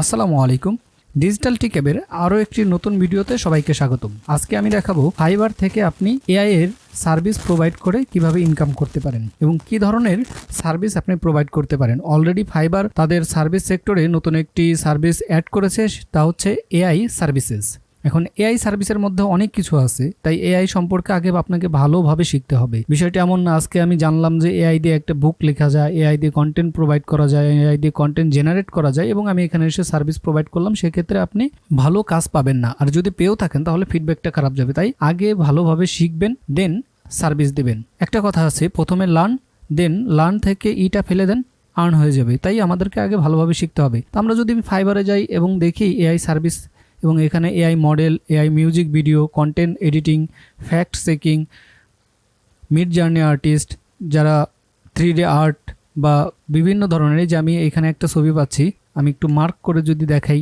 আসসালামু আলাইকুম। ডিজিটাল টিক্যাবের আরও একটি নতুন ভিডিওতে সবাইকে স্বাগতম। আজকে আমি দেখাবো ফাইবার থেকে আপনি এআই এর সার্ভিস প্রোভাইড করে কিভাবে ইনকাম করতে পারেন এবং কি ধরনের সার্ভিস আপনি প্রোভাইড করতে পারেন। অলরেডি ফাইবার তাদের সার্ভিস সেক্টরে নতুন একটি সার্ভিস অ্যাড করেছে, তা হচ্ছে এআই সার্ভিসেস। এখন এআই সার্ভিসের মধ্যে অনেক কিছু আছে, তাই এআই সম্পর্কে আগে আপনাকে ভালোভাবে শিখতে হবে। বিষয়টা এমন না আজকে আমি জানলাম যে এআই দিয়ে একটা বুক লেখা যায়, এআই দিয়ে কন্টেন্ট প্রোভাইড করা যায়, এআই দিয়ে কন্টেন্ট জেনারেট করা যায় এবং আমি এখানে এসে সার্ভিস প্রোভাইড করলাম, সেক্ষেত্রে আপনি ভালো কাজ পাবেন না। আর যদি পেয়েও থাকেন তাহলে ফিডব্যাকটা খারাপ যাবে। তাই আগে ভালোভাবে শিখবেন, দেন সার্ভিস দেবেন। একটা কথা আছে, প্রথমে লার্ন, দেন লার্ন থেকে ইটা ফেলে দেন, আর্ন হয়ে যাবে। তাই আমাদেরকে আগে ভালোভাবে শিখতে হবে। তো আমরা যদি ফাইবারে যাই এবং দেখি এআই সার্ভিস এবং এখানে AI model, AI music video, content editing, fact checking, mid journey artist, যারা 3D আর্ট বা বিভিন্ন ধরনের, যে আমি এখানে একটা ছবি পাচ্ছি, আমি একটু মার্ক করে যদি দেখাই,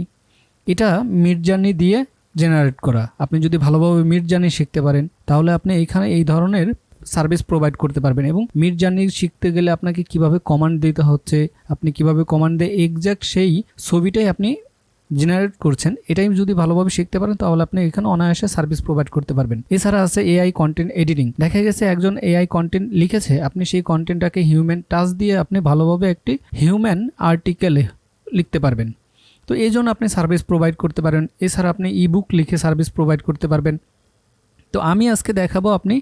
এটা মিড জার্নি দিয়ে জেনারেট করা। আপনি যদি ভালোভাবে মিড জার্নি শিখতে পারেন তাহলে আপনি এখানে এই ধরনের সার্ভিস প্রোভাইড করতে পারবেন। এবং মিড জার্নি শিখতে গেলে আপনাকে কিভাবে কমান্ড দিতে হচ্ছে, আপনি কিভাবে কমান্ড দিয়ে এক্স্যাক্ট সেই ছবিটাই আপনি জেনারেট করছেন, এটাই যদি ভালোভাবে শিখতে পারেন তাহলে আপনি এখানে অনায়াসে সার্ভিস প্রোভাইড করতে পারবেন। এছাড়া আছে এআই কন্টেন্ট এডিটিং। দেখা গেছে একজন এআই কন্টেন্ট লিখেছে, আপনি সেই কন্টেন্টটাকে হিউম্যান টাচ দিয়ে আপনি ভালোভাবে একটি হিউম্যান আর্টিকেল লিখতে পারবেন। তো এই জন্য আপনি সার্ভিস প্রোভাইড করতে পারেন। এছাড়া আপনি ইবুক লিখে সার্ভিস প্রোভাইড করতে পারবেন। তো আমি আজকে দেখাবো আপনি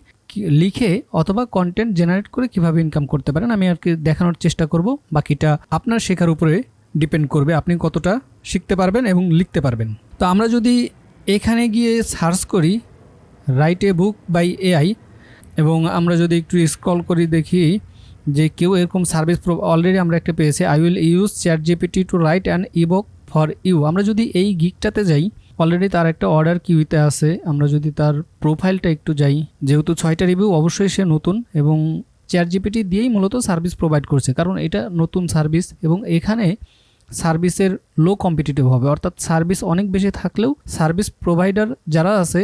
লিখে অথবা কন্টেন্ট জেনারেট করে কিভাবে ইনকাম করতে পারেন। আমি আর কি দেখানোর চেষ্টা করব, বাকিটা আপনার শেখার উপরে ডিপেন্ড করবে আপনি কতটা শিখতে পারবেন এবং লিখতে পারবেন। তো আমরা যদি এখানে গিয়ে সার্চ করি write a book by AI এবং আমরা যদি একটু স্ক্রল করি, দেখি যে কেউ এরকম সার্ভিস অলরেডি আমরা একটা পেয়েছি, I will use ChatGPT to write an ebook for you. আমরা যদি এই গিকটাতে যাই, অলরেডি তার একটা অর্ডার কিউতে আছে। আমরা যদি তার প্রোফাইলটা একটু যাই, যেহেতু 6টা রিভিউ, অবশ্যই সে নতুন এবং ChatGPT দিয়েই মূলত সার্ভিস প্রোভাইড করছে, কারণ এটা নতুন সার্ভিস এবং এখানে সার্ভিসের লো কম্পিটিটিভ হবে, অর্থাৎ সার্ভিস অনেক বেশি থাকলেও সার্ভিস প্রোভাইডার যারা আছে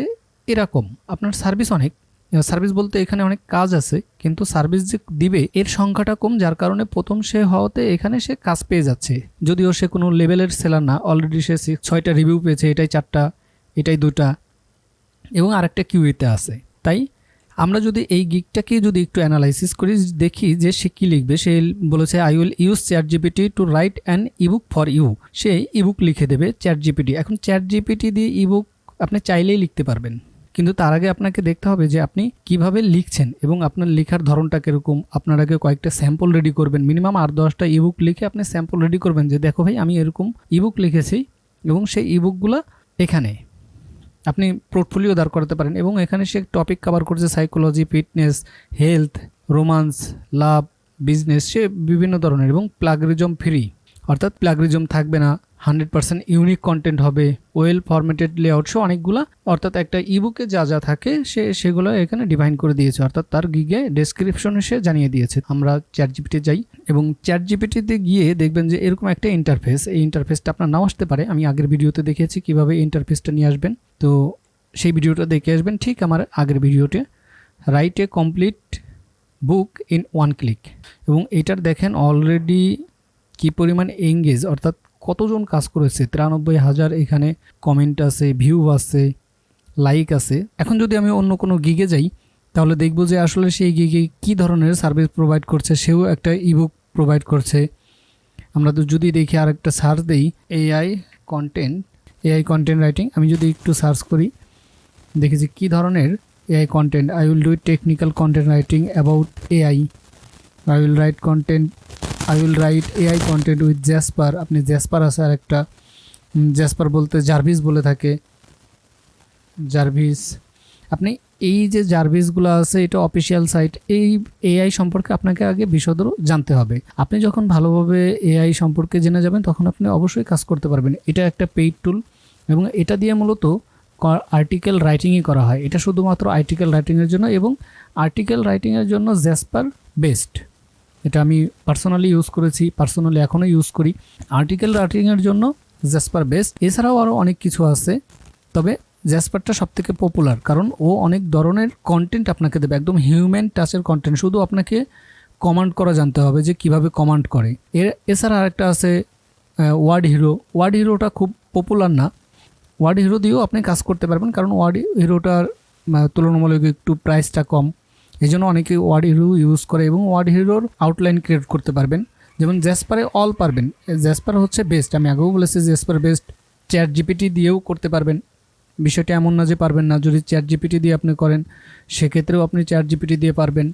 এরকম, আপনার সার্ভিস অনেক, সার্ভিস বলতে এখানে অনেক কাজ আছে কিন্তু সার্ভিস যে দিবে এর সংখ্যাটা কম, যার কারণে প্রথম সে হওয়াতে এখানে সে কাজ পেয়ে যাচ্ছে। যদিও সে কোনো লেভেলের সেলার না, অলরেডি সে 6টা রিভিউ পেয়েছে, এটাই 4টা, এটাই 2টা এবং আরেকটা কিউইতে আছে। তাই আমরা যদি এই গিকটাকে যদি একটু অ্যানালাইসিস করি, দেখি যে সে কী লিখবে। সে বলেছে I will use ChatGPT to write an ebook for you. সে ইবুক লিখে দেবে ChatGPT। এখন ChatGPT দিয়ে ইবুক আপনি চাইলেই লিখতে পারবেন, কিন্তু তার আগে আপনাকে দেখতে হবে যে আপনি কিভাবে লিখছেন এবং আপনার লেখার ধরনটা কীরকম। আপনার আগে কয়েকটা স্যাম্পল রেডি করবেন, মিনিমাম 8-10টা ইবুক লিখে আপনি স্যাম্পল রেডি করবেন যে দেখো ভাই আমি এরকম ইবুক লিখেছি, এবং সেই ইবুকগুলো এখানে আপনি পোর্টফোলিও দাঁড় করাতে পারেন। এবং এখানে সে টপিক কভার করছে সাইকোলজি, ফিটনেস, হেলথ, রোমান্স, লাভ, বিজনেস, সে বিভিন্ন ধরনের, এবং প্লাগরিজম ফ্রি, অর্থাৎ প্লাগরিজম থাকবে না, 100% ইউনিক কন্টেন্ট হবে, ওয়েল ফরম্যাটেড লেআউট, সে অনেকগুলা, অর্থাৎ একটা ইবুকে যা যা থাকে সেগুলো এখানে ডিফাইন করে দিয়েছে, অর্থাৎ তার গিগে ডেসক্রিপশনে সে জানিয়ে দিয়েছে। আমরা ChatGPT যাই এবং ChatGPTতে গিয়ে দেখবেন যে এরকম একটা ইন্টারফেস, এই ইন্টারফেসটা আপনার নাও আসতে পারে। আমি আগের ভিডিওতে দেখিয়েছি কিভাবে ইন্টারফেসটা নিয়ে আসবেন, তো সেই ভিডিওটা দেখে আসবেন। ঠিক আমার আগের ভিডিওতে write a complete book in 1 click, এবং এটার দেখেন অলরেডি কি পরিমাণ এঙ্গেজ, অর্থাৎ কতজন কাজ করেছে, 93,000 এখানে কমেন্ট আছে, ভিউ আছে, লাইক আছে। এখন যদি আমি অন্য কোনো গিগে যাই তাহলে দেখব যে আসলে সেই গিগে কী ধরনের সার্ভিস প্রোভাইড করছে। সেও একটা ইবুক প্রোভাইড করছে। আমরা তো যদি দেখি আর একটা সার্চ দিই এআই কন্টেন্ট রাইটিং, আমি যদি একটু সার্চ করি দেখি যে কী ধরনের AI content. I will do technical content writing about AI, I will write AI content with Jasper. আপনি জ্যাসপার আছে আর একটা, জ্যাসপার বলতে জার্ভিস বলে থাকে, জার্ভিস। আপনি এই যে জার্ভিসগুলো আছে এটা অফিসিয়াল সাইট। এই এআই সম্পর্কে আপনাকে আগে বিশদ জানতে হবে। আপনি যখন ভালোভাবে এআই সম্পর্কে জেনে যাবেন তখন আপনি অবশ্যই কাজ করতে পারবেন। এটা একটা পেইড টুল এবং এটা দিয়ে মূলত আর্টিকেল রাইটিংই করা হয়। এটা শুধুমাত্র আর্টিকেল রাইটিংয়ের জন্য, এবং আর্টিকেল রাইটিংয়ের জন্য জ্যাসপার বেস্ট। এটা আমি পার্সোনালি ইউজ করেছি, পার্সোনালি এখনও ইউজ করি। আর্টিকেল রাইটিংয়ের জন্য জ্যাসপার বেস্ট। এছাড়াও আরও অনেক কিছু আছে, তবে জ্যাসপারটা সবথেকে পপুলার, কারণ ও অনেক ধরনের কন্টেন্ট আপনাকে দেবে, একদম হিউম্যান টাচের কন্টেন্ট। শুধু আপনাকে কমান্ড করা জানতে হবে যে কিভাবে কমান্ড করে। এছাড়া আরেকটা আছে ওয়ার্ড হিরোটা খুব পপুলার না। ওয়ার্ড হিরো দিয়েও আপনি কাজ করতে পারবেন, কারণ ওয়ার্ড হিরোটার তুলনামূলক একটু প্রাইসটা কম, এই জন্য অনেকে ওয়ার্ড হিরো ইউজ করে এবং ওয়ার্ড হিরোর আউটলাইন ক্রিয়েট করতে পারবেন। যেমন জ্যাসপারে অল পারবেন, জ্যাসপার হচ্ছে বেস্ট, আমি আগেও বলেছি জ্যাসপার বেস্ট। চ্যাট জিপিটি দিয়েও করতে পারবেন, বিষয়টা এমন না যে পারবেন না। যদি চ্যাট জিপিটি দিয়ে আপনি করেন সেক্ষেত্রেও আপনি চ্যাট জিপিটি দিয়ে পারবেন।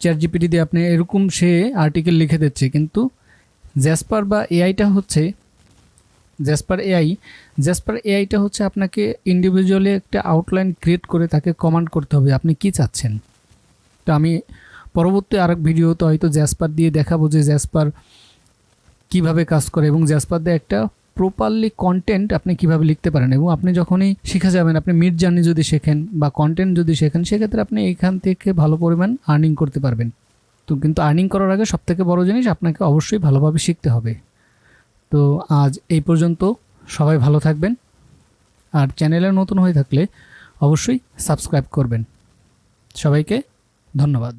চ্যাট জিপিটি দিয়ে আপনি এরকম সে আর্টিকেল লিখে দিচ্ছে, কিন্তু জ্যাসপার বা এআইটা হচ্ছে জ্যাসপার এআইটা হচ্ছে আপনাকে ইন্ডিভিজুয়ালি একটা আউটলাইন ক্রিয়েট করে তাকে কমান্ড করতে হবে আপনি কি চাচ্ছেন। তো আমি পরবর্তী আরেক ভিডিওতে হয়তো জ্যাসপার দিয়ে দেখাবো যে জ্যাসপার কিভাবে কাজ করে এবং জ্যাসপার দিয়ে একটা প্রপারলি কন্টেন্ট আপনি কিভাবে লিখতে পারেন। এবং আপনি যখনই শিখে যাবেন, আপনি মিড জার্নি যদি শেখেন বা কন্টেন্ট যদি শেখেন, সেক্ষেত্রে আপনি এইখান থেকে ভালো পরিমাণ আর্নিং করতে পারবেন। তো কিন্তু আর্নিং করার আগে সবথেকে বড় জিনিস আপনাকে অবশ্যই ভালোভাবে শিখতে হবে। তো আজ এই পর্যন্ত, সবাই ভালো থাকবেন, আর চ্যানেলে নতুন হয়ে থাকলে অবশ্যই সাবস্ক্রাইব করবেন। সবাইকে ধন্যবাদ।